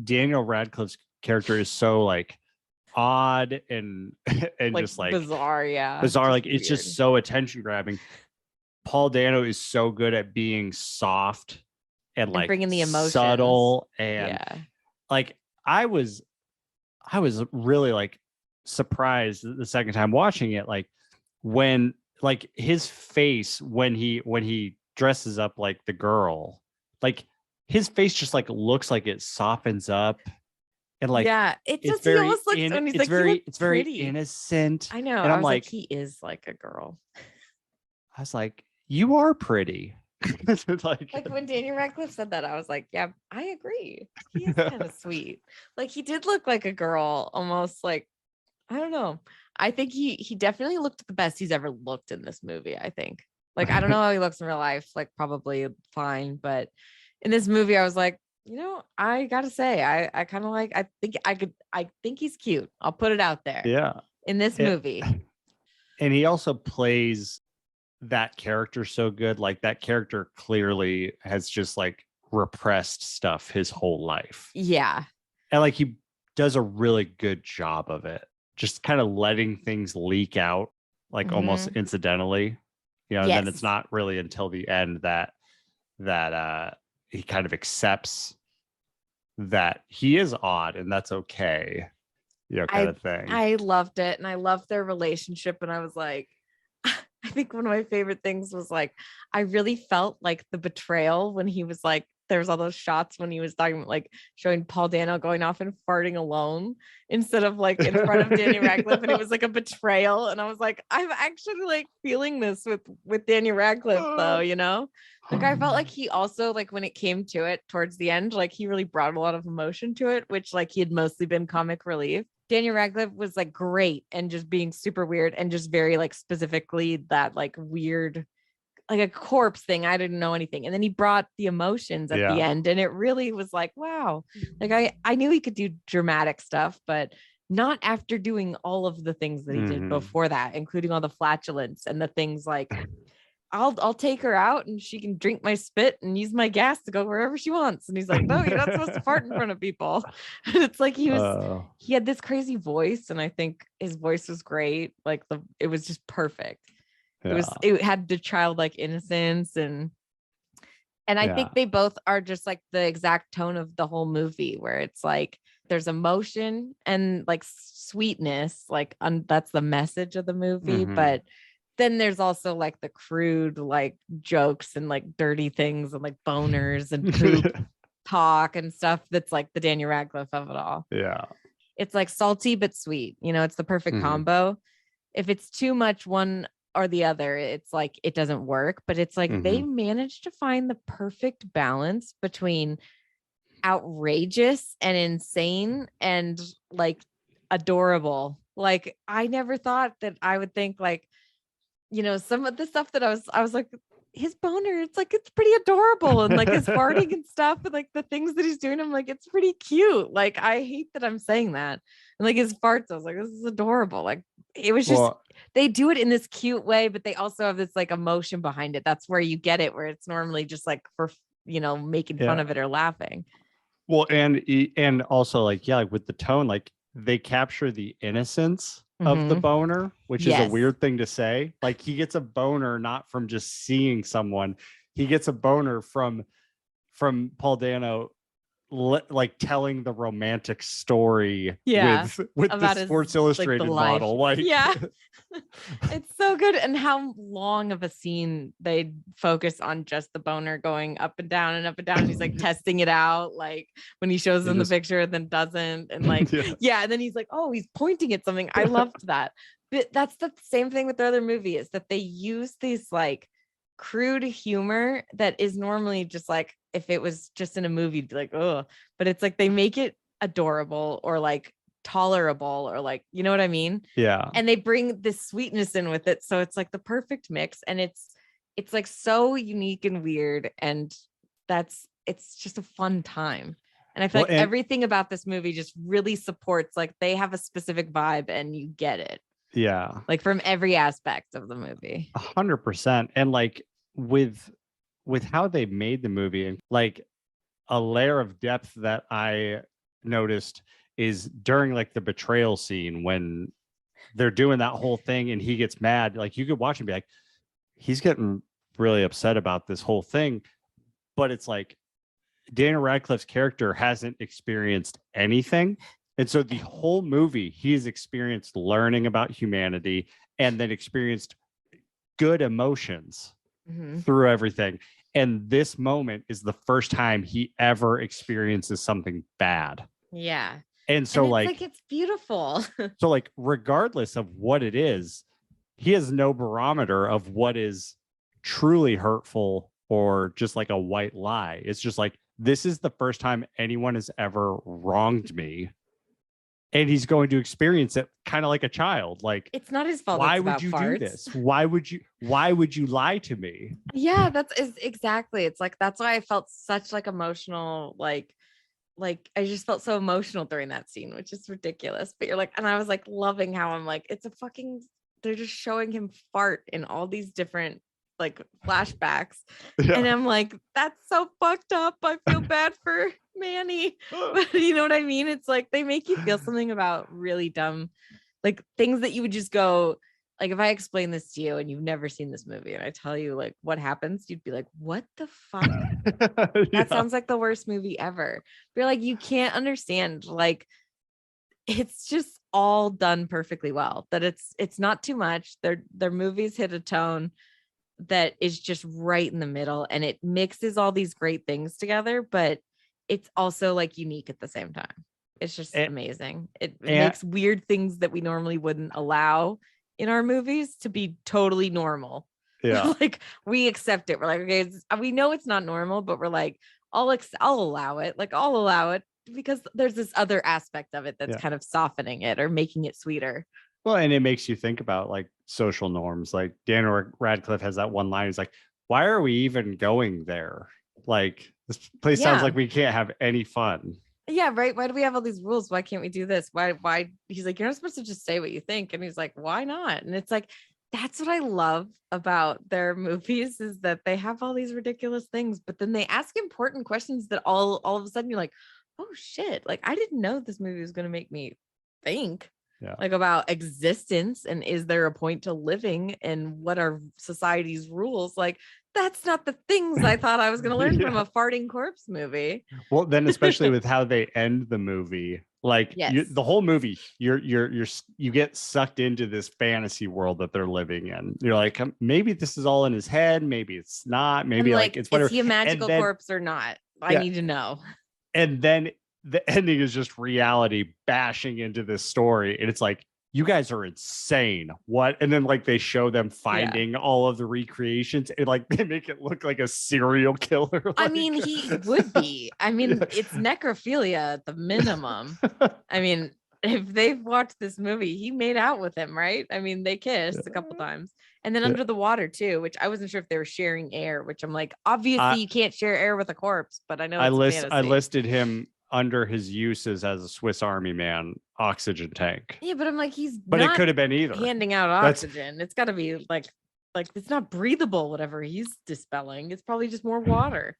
Daniel Radcliffe's character is so like odd and like just like bizarre. Like it's just so attention grabbing. Paul Dano is so good at being soft and like bringing the emotions, subtle, and like I was really like surprised the second time watching it, like when like his face when he dresses up like the girl, like his face just like looks like it softens up. And like, it just he almost looks when he's like, it's very innocent. I know. And I'm like, he is like a girl. I was like, you are pretty. Like when Daniel Radcliffe said that, I was like, yeah, I agree. He is kind of sweet. Like he did look like a girl, almost like, I don't know. I think he definitely looked the best he's ever looked in this movie, I think. Like, I don't know how he looks in real life, like probably fine, but in this movie, I was like, I gotta say, I kind of like, I think he's cute. I'll put it out there. Yeah. In this movie. And he also plays that character so good. Like that character clearly has just like repressed stuff his whole life. Yeah. And like he does a really good job of it. Just kind of letting things leak out, like almost incidentally, and then it's not really until the end that he kind of accepts that he is odd and that's okay, kind of thing. I loved it. And I loved their relationship. And I was like, I think one of my favorite things was like, I really felt like the betrayal when he was like, there was all those shots when he was talking about like showing Paul Dano going off and farting alone instead of like in front of Daniel Radcliffe. And it was like a betrayal. And I was like, I'm actually like feeling this with Daniel Radcliffe though, like I felt like he also like when it came to it towards the end, like he really brought a lot of emotion to it, which like he had mostly been comic relief. Daniel Radcliffe was like great and just being super weird and just very like specifically that like weird, like a corpse thing. I didn't know anything. And then he brought the emotions at the end. And it really was like, wow. Like I knew he could do dramatic stuff, but not after doing all of the things that he did before that, including all the flatulence and the things like, I'll take her out and she can drink my spit and use my gas to go wherever she wants. And he's like, no, you're not supposed to fart in front of people. And it's like he had this crazy voice. And I think his voice was great. Like it was just perfect. Yeah. It had the childlike innocence and I think they both are just like the exact tone of the whole movie where it's like there's emotion and like sweetness, like that's the message of the movie. But then there's also like the crude like jokes and like dirty things and like boners and poop talk and stuff that's like the Daniel Radcliffe of it all. Yeah. It's like salty but sweet, it's the perfect combo. If it's too much one or the other, it's like it doesn't work, but it's like they managed to find the perfect balance between outrageous and insane and like adorable. Like I never thought that I would think like some of the stuff that I was like his boner, it's like it's pretty adorable and like his farting and stuff and like the things that he's doing, I'm like it's pretty cute. Like I hate that I'm saying that. And like his farts, I was like this is adorable. Like it was just they do it in this cute way, but they also have this like emotion behind it. That's where you get it, where it's normally just like for making fun of it or laughing. Well, and also like like with the tone, like they capture the innocence of the boner, which is a weird thing to say. Like he gets a boner not from just seeing someone, he gets a boner from Paul Dano like telling the romantic story with the Sports Illustrated model. Like it's so good. And how long of a scene they focus on just the boner going up and down and up and down. And he's like testing it out, like when he shows them the picture and then doesn't, and like and then he's like, oh, he's pointing at something. I loved that. But that's the same thing with the other movie, is that they use these like crude humor that is normally just like if it was just in a movie like but it's like they make it adorable or like tolerable or like you know what I mean, and they bring this sweetness in with it, so it's like the perfect mix, and it's like so unique and weird, and it's just a fun time. And I feel like everything about this movie just really supports, like they have a specific vibe and you get it like from every aspect of the movie. 100%. And like with how they made the movie, and like a layer of depth that I noticed is during like the betrayal scene when they're doing that whole thing and he gets mad. Like you could watch and be like, he's getting really upset about this whole thing, but it's like Daniel Radcliffe's character hasn't experienced anything. And so the whole movie, he's experienced learning about humanity and then experienced good emotions through everything. And this moment is the first time he ever experiences something bad. Yeah. And so like it's beautiful. So like regardless of what it is, he has no barometer of what is truly hurtful or just like a white lie. It's just like, this is the first time anyone has ever wronged me. And he's going to experience it kind of like a child. Like, It's not his fault. why It's would about you farts. do this? Why would you lie to me? Yeah, exactly. It's like, that's why I felt such like emotional, like I just felt so emotional during that scene, which is ridiculous. But you're like, and I was like loving how I'm like, it's a fucking, they're just showing him fart in all these different like flashbacks. Yeah. And I'm like, that's so fucked up. I feel bad for Manny. But you know what I mean? It's like they make you feel something about really dumb, like things that you would just go, like if I explain this to you and you've never seen this movie and I tell you like what happens, you'd be like, what the fuck? That sounds like the worst movie ever. But you're like, you can't understand. Like, it's just all done perfectly well. That it's not too much. Their movies hit a tone that is just right in the middle, and it mixes all these great things together, but it's also like unique at the same time. It's just amazing. It makes weird things that we normally wouldn't allow in our movies to be totally normal. Yeah. Like we accept it. We're like, okay, we know it's not normal, but we're like, I'll allow it. Like I'll allow it because there's this other aspect of it that's kind of softening it or making it sweeter. Well, and it makes you think about like social norms. Like Daniel Radcliffe has that one line. He's like, why are we even going there? Like this place sounds like we can't have any fun. Yeah, right. Why do we have all these rules? Why can't we do this? Why? He's like, you're not supposed to just say what you think. And he's like, why not? And it's like, that's what I love about their movies is that they have all these ridiculous things, but then they ask important questions that all of a sudden you're like, oh shit. Like I didn't know this movie was going to make me think like about existence and is there a point to living and what are society's rules? Like that's not the things I thought I was going to learn from a farting corpse movie. Well, then especially with how they end the movie, like the whole movie, you get sucked into this fantasy world that they're living in. You're like, maybe this is all in his head, maybe it's not, maybe like it's whatever. Is he a magical corpse or not? I need to know. And then the ending is just reality bashing into this story, and it's like, you guys are insane. What? And then like they show them finding all of the recreations and like they make it look like a serial killer. Like, I mean, he would be. I mean, it's necrophilia at the minimum. I mean, if they've watched this movie, he made out with him, right? I mean, they kissed a couple times. And then under the water too, which I wasn't sure if they were sharing air, which I'm like, obviously you can't share air with a corpse, but I know I listed him under his uses as a Swiss Army man oxygen tank. Yeah, but I'm like, but it could have been either. Handing out oxygen. It's got to be like it's not breathable, whatever he's dispelling. It's probably just more water.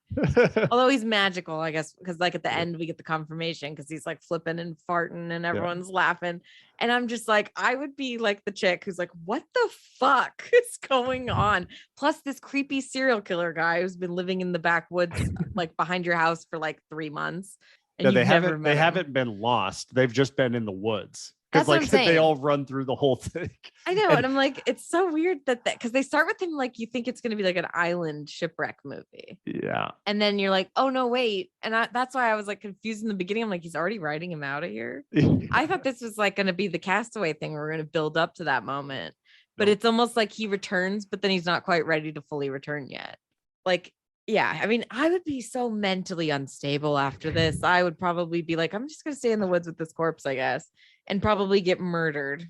Although he's magical, I guess, because like at the end we get the confirmation because he's like flipping and farting and everyone's laughing. And I'm just like, I would be like the chick who's like, what the fuck is going on? Plus this creepy serial killer guy who's been living in the backwoods, like behind your house for like 3 months. And they haven't been lost. They've just been in the woods. Because like they all run through the whole thing. I know. And I'm like, it's so weird that because they start with him like you think it's going to be like an island shipwreck movie. Yeah. And then you're like, oh no, wait. And that's why I was like confused in the beginning. I'm like, he's already writing him out of here. I thought this was like going to be the Castaway thing. We're going to build up to that moment. But it's almost like he returns, but then he's not quite ready to fully return yet. Like, yeah, I mean, I would be so mentally unstable after this. I would probably be like, I'm just going to stay in the woods with this corpse, I guess, and probably get murdered.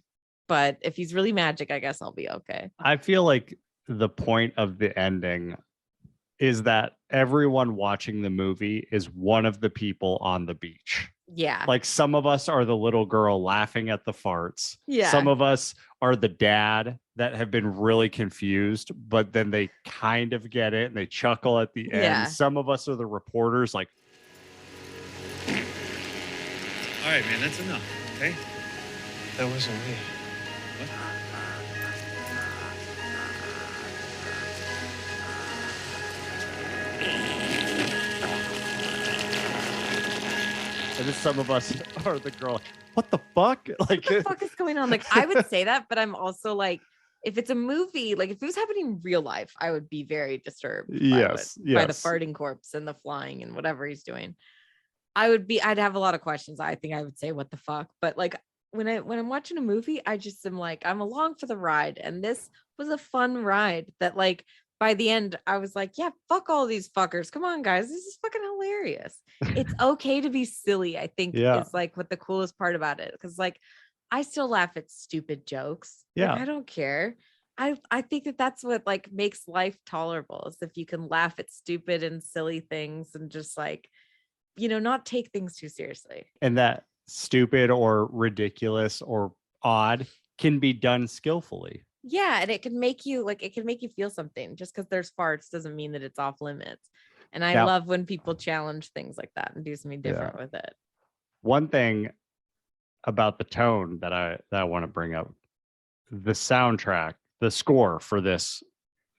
But if he's really magic, I guess I'll be okay. I feel like the point of the ending is that everyone watching the movie is one of the people on the beach. Yeah. Like some of us are the little girl laughing at the farts. Yeah. Some of us are the dad that have been really confused, but then they kind of get it and they chuckle at the end. Yeah. Some of us are the reporters like, all right, man, that's enough, okay? That wasn't me. What? and then some of us are the girl. What the fuck? Like, what the fuck is going on? Like, I would say that, but I'm also like, if it's a movie, like if it was happening in real life, I would be very disturbed. By the farting corpse and the flying and whatever he's doing. I'd have a lot of questions. I think I would say, what the fuck? But like when I'm watching a movie, I just am like, I'm along for the ride. And this was a fun ride that like by the end, I was like, yeah, fuck all these fuckers. Come on, guys. This is fucking hilarious. It's okay to be silly, I think Yeah. is like what the coolest part about it. Cause like I still laugh at stupid jokes. Yeah. Like, I don't care. I think that that's what like makes life tolerable is if you can laugh at stupid and silly things and just like, not take things too seriously. And that stupid or ridiculous or odd can be done skillfully. Yeah, and it can make you feel something. Just because there's farts doesn't mean that it's off limits. And I love when people challenge things like that and do something different with it. One thing about the tone that I want to bring up, the soundtrack, the score for this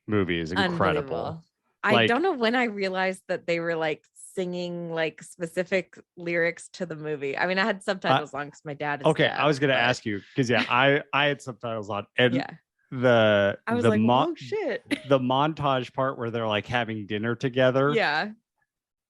movie is incredible. I don't know when I realized that they were like singing like specific lyrics to the movie. I mean, I had subtitles on because my dad is deaf, I was gonna ask you because I had subtitles on and I was like, oh shit. The montage part where they're like having dinner together. Yeah.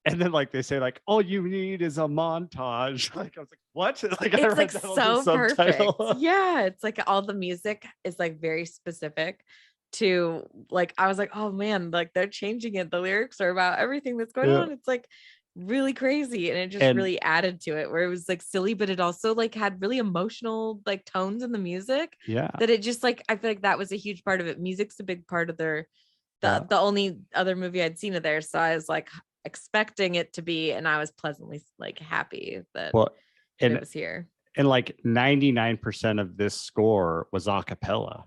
And then like they say like all you need is a montage. Like I was like, what? Like it's I read like that so perfect. Yeah. It's like all the music is like very specific to like I was like, oh man, like they're changing it. The lyrics are about everything that's going on. It's like really crazy. And it just really added to it where it was like silly, but it also like had really emotional like tones in the music. Yeah. That it just like I feel like that was a huge part of it. Music's a big part of the only other movie I'd seen of theirs. So I was like expecting it to be, and I was pleasantly like happy that it was here. And like 99% of this score was a cappella.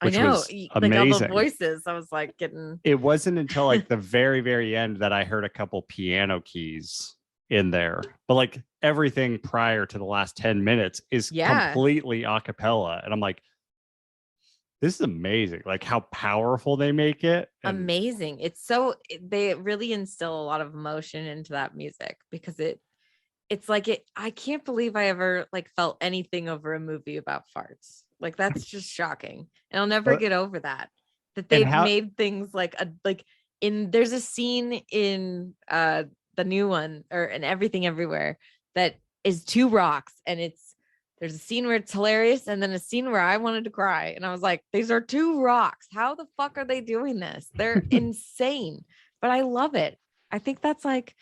I know, was like amazing. all the voices. I was like getting. It wasn't until like the very, very end that I heard a couple piano keys in there, but like everything prior to the last 10 minutes is completely a cappella, and I'm like, this is amazing. Like how powerful they make it. Amazing. They really instill a lot of emotion into that music because it's like I can't believe I ever like felt anything over a movie about farts. Like that's just shocking. And I'll never get over that they've made things like there's a scene in the new one or in Everything Everywhere that is two rocks, and there's a scene where it's hilarious and then a scene where I wanted to cry. And I was like, these are two rocks. How the fuck are they doing this? They're insane, but I love it. I think that's like,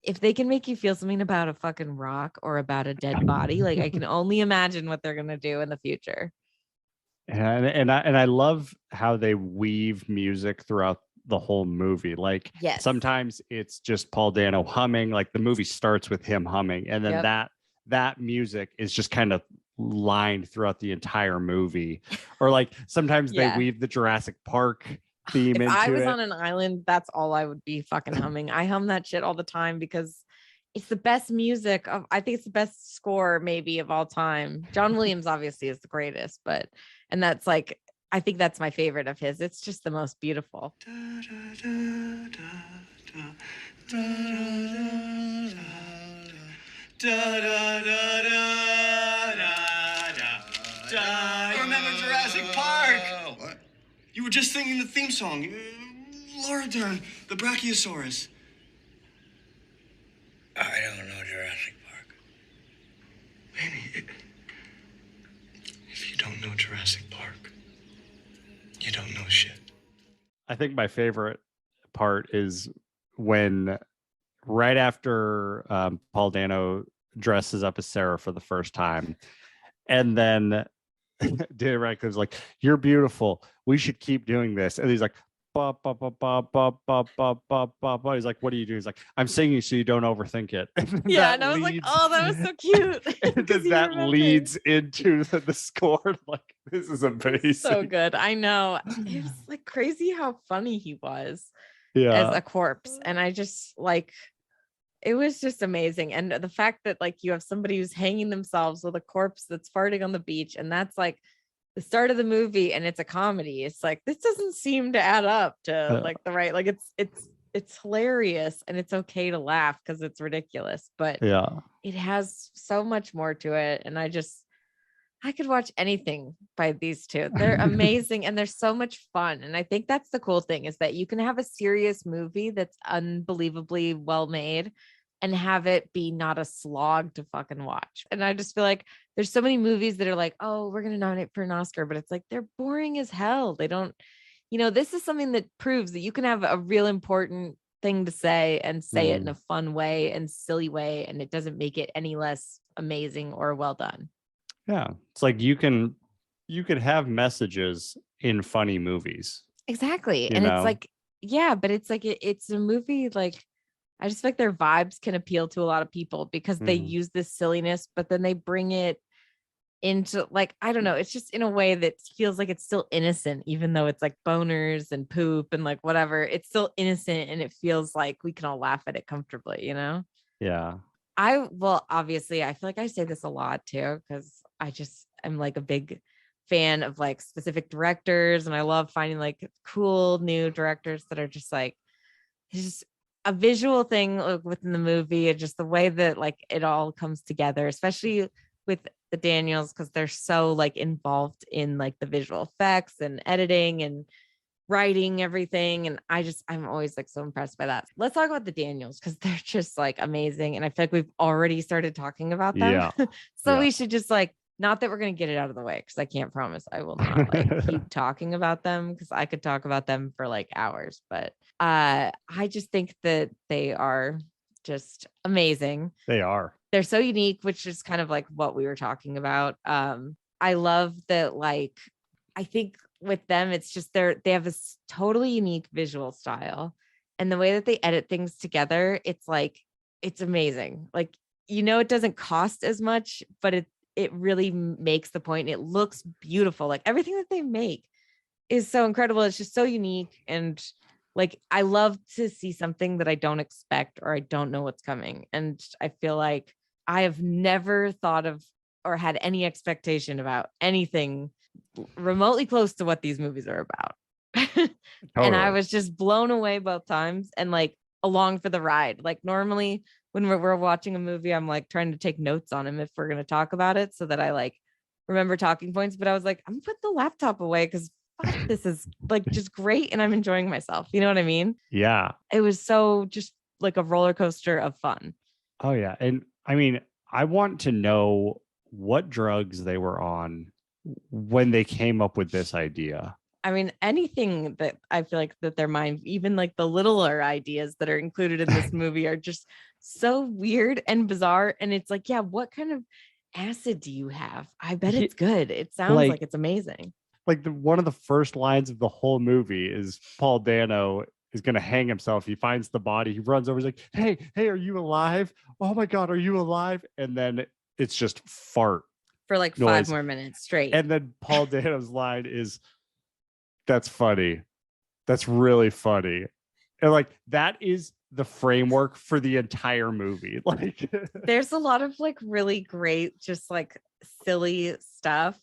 if they can make you feel something about a fucking rock or about a dead body, like I can only imagine what they're going to do in the future. And I love how they weave music throughout the whole movie. Like sometimes it's just Paul Dano humming, like the movie starts with him humming, and then that music is just kind of lined throughout the entire movie. Or like sometimes they weave the Jurassic Park theme into it. If I was on an island, that's all I would be fucking humming. I hum that shit all the time because it's the best music I think it's the best score maybe of all time. John Williams obviously is the greatest, and that's like, I think that's my favorite of his. It's just the most beautiful. I remember Jurassic Park. What? You were just singing the theme song. Laura Dern, the Brachiosaurus. I don't know Jurassic Park. Manny, if you don't know Jurassic Park, you don't know shit. I think my favorite part is when right after Paul Dano dresses up as Sarah for the first time, and then Daniel Radcliffe's like, "You're beautiful. We should keep doing this." And he's like, "Ba ba ba ba ba ba ba ba ba ba." He's like, "What do you do?" He's like, "I'm singing so you don't overthink it." Yeah, and I was like, "Oh, that was so cute." And then that leads into the score. Like, this is amazing. So good. I know. It was like crazy how funny he was as a corpse, and I just like. It was just amazing. And the fact that like you have somebody who's hanging themselves with a corpse that's farting on the beach, and that's like the start of the movie, and it's a comedy. It's like, this doesn't seem to add up to like the right, like it's hilarious, and it's okay to laugh because it's ridiculous, but it has so much more to it. And I could watch anything by these two. They're amazing and they're so much fun. And I think that's the cool thing, is that you can have a serious movie that's unbelievably well made and have it be not a slog to fucking watch. And I just feel like there's so many movies that are like, oh, we're going to nominate for an Oscar, but it's like, they're boring as hell. They don't, this is something that proves that you can have a real important thing to say and say it in a fun way and silly way, and it doesn't make it any less amazing or well done. Yeah. It's like you can have messages in funny movies. Exactly. And it's like, yeah, but it's like it's a movie like I just feel like their vibes can appeal to a lot of people because they use this silliness, but then they bring it into like, I don't know, it's just in a way that feels like it's still innocent, even though it's like boners and poop and like whatever. It's still innocent and it feels like we can all laugh at it comfortably, Yeah. Obviously, I feel like I say this a lot too, because I just am like a big fan of like specific directors, and I love finding like cool new directors that are just like, it's just a visual thing within the movie, and just the way that like it all comes together, especially with the Daniels, because they're so like involved in like the visual effects and editing and writing everything, and I'm always like so impressed by that. Let's talk about the Daniels because they're just like amazing, and I feel like we've already started talking about them. So we should just like, not that we're going to get it out of the way, because I can't promise I will not like keep talking about them, because I could talk about them for like hours, but I just think that they are just amazing. They're so unique, which is kind of like what we were talking about. I love that, like, I think with them, it's just they have this totally unique visual style, and the way that they edit things together, it's like, it's amazing. Like, it doesn't cost as much, but it really makes the point. It looks beautiful. Like everything that they make is so incredible. It's just so unique. And like, I love to see something that I don't expect or I don't know what's coming. And I feel like I have never thought of or had any expectation about anything remotely close to what these movies are about. And I was just blown away both times and like along for the ride. Like normally when we're watching a movie, I'm like trying to take notes on him if we're going to talk about it so that I like remember talking points. But I was like, I'm gonna put the laptop away because this is like just great and I'm enjoying myself. You know what I mean? Yeah. It was so just like a roller coaster of fun. Oh yeah. And I mean, I want to know what drugs they were on when they came up with this idea. I mean, anything that I feel like that their mind, even like the littler ideas that are included in this movie are just so weird and bizarre. And it's like, yeah, what kind of acid do you have? I bet it's good. It sounds like it's amazing. Like one of the first lines of the whole movie is Paul Dano is going to hang himself. He finds the body. He runs over. He's like, hey, are you alive? Oh my God, are you alive? And then it's just fart. For like noise. 5 more minutes straight. And then Paul Dano's line is, that's funny. That's really funny. And like, that is the framework for the entire movie. Like there's a lot of like really great, just like silly stuff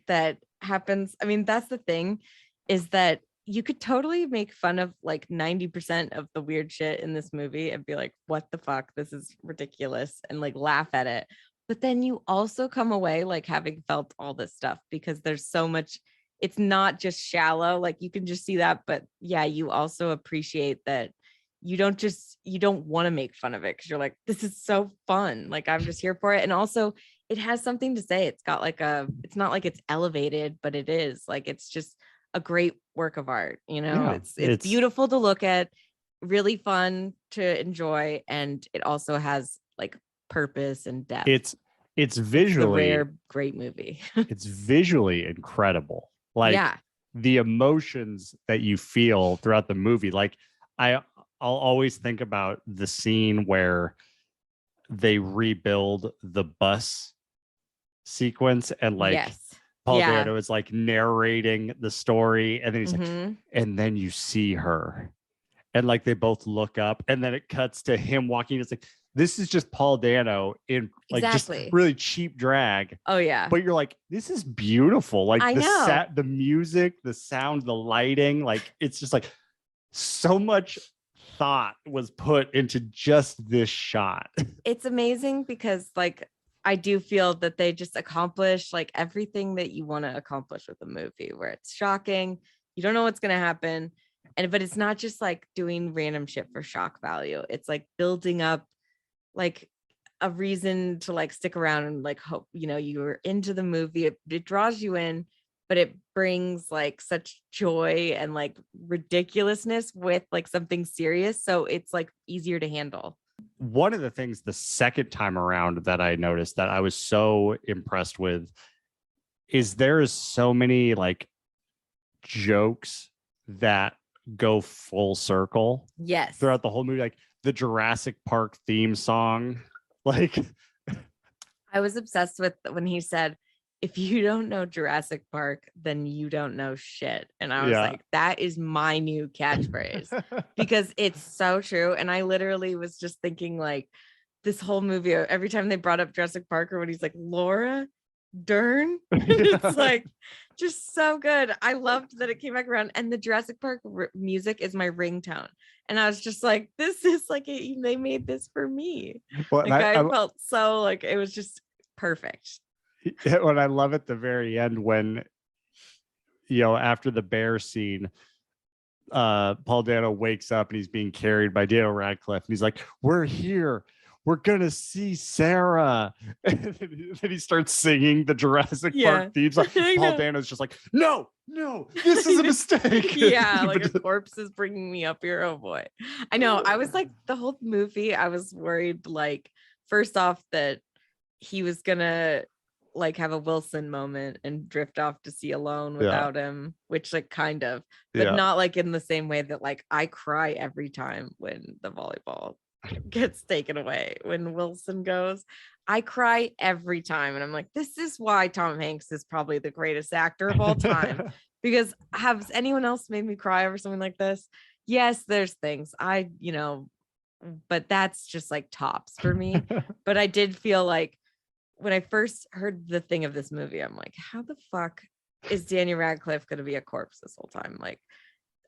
that happens. I mean, that's the thing, is that you could totally make fun of like 90% of the weird shit in this movie and be like, what the fuck? This is ridiculous, and like laugh at it. But then you also come away like having felt all this stuff because there's so much. It's not just shallow, like you can just see that, but yeah, you also appreciate that you don't want to make fun of it because you're like, this is so fun. Like I'm just here for it. And also it has something to say. It's got like it's not like it's elevated, but it is like, it's just a great work of art. Yeah, it's beautiful to look at, really fun to enjoy. And it also has like purpose and depth. It's visually a rare, great movie. It's visually incredible. Like the emotions that you feel throughout the movie. Like I'll always think about the scene where they rebuild the bus sequence and like Paul Dano is like narrating the story, and then he's like, and then you see her, and like they both look up, and then it cuts to him walking. It's like, this is just Paul Dano in like just really cheap drag. Oh yeah. But you're like, this is beautiful. Like the music, the sound, the lighting, like it's just like so much thought was put into just this shot. It's amazing because like I do feel that they just accomplish like everything that you want to accomplish with a movie, where it's shocking, you don't know what's going to happen, but it's not just like doing random shit for shock value. It's like building up like a reason to like stick around and like hope you're into the movie. It draws you in, but it brings like such joy and like ridiculousness with like something serious. So it's like easier to handle. One of the things the second time around that I noticed that I was so impressed with is there is so many like jokes that go full circle Yes. throughout the whole movie, like the Jurassic Park theme song. Like, I was obsessed with when he said, if you don't know Jurassic Park, then you don't know shit. And I was Yeah. like, that is my new catchphrase because it's so true. And I literally was just thinking like this whole movie, every time they brought up Jurassic Park or when he's like, Laura Dern, it's like just so good. I loved that it came back around, and the Jurassic Park music is my ringtone. And I was just like, this is like they made this for me. well, Like I felt so like it was just perfect. When I love at the very end when, you know, after the bear scene, Paul Dano wakes up and he's being carried by Daniel Radcliffe, and he's like, "We're here. We're gonna see Sarah." And then he starts singing the Jurassic Park theme song. Paul Dano's just like, "No, this is a mistake." Yeah, like a corpse is bringing me up here. Oh boy, I know. I was like the whole movie. I was worried. Like, first off, that he was gonna like have a Wilson moment and drift off to sea alone without him, which like kind of, but not like in the same way that like I cry every time when the volleyball gets taken away. When Wilson goes, I cry every time, and I'm like, this is why Tom Hanks is probably the greatest actor of all time. Because has anyone else made me cry over something like this? Yes, there's things but that's just like tops for me. But I did feel like when I first heard the thing of this movie, I'm like, how the fuck is Daniel Radcliffe going to be a corpse this whole time? Like,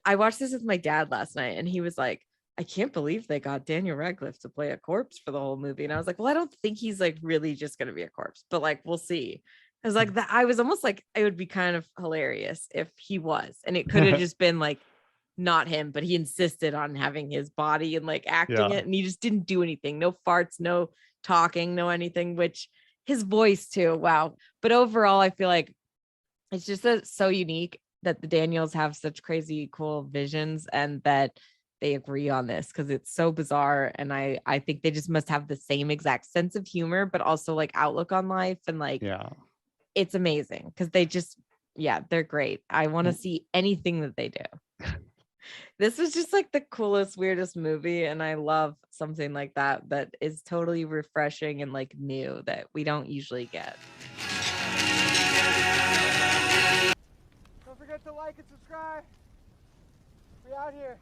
I watched this with my dad last night, and he was like, I can't believe they got Daniel Radcliffe to play a corpse for the whole movie. And I was like, well, I don't think he's like really just going to be a corpse, but like, we'll see. I was like, that I was almost like, it would be kind of hilarious if he was, and it could have just been like, not him, but he insisted on having his body and like acting it. And he just didn't do anything. No farts, no talking, no anything, which his voice too. Wow. But overall, I feel like it's just so unique that the Daniels have such crazy cool visions and that they agree on this because it's so bizarre. And I think they just must have the same exact sense of humor, but also like outlook on life. And like, it's amazing because they just, they're great. I want to see anything that they do. This was just like the coolest, weirdest movie. And I love something like that is totally refreshing and like new that we don't usually get. Don't forget to like and subscribe. We're out here.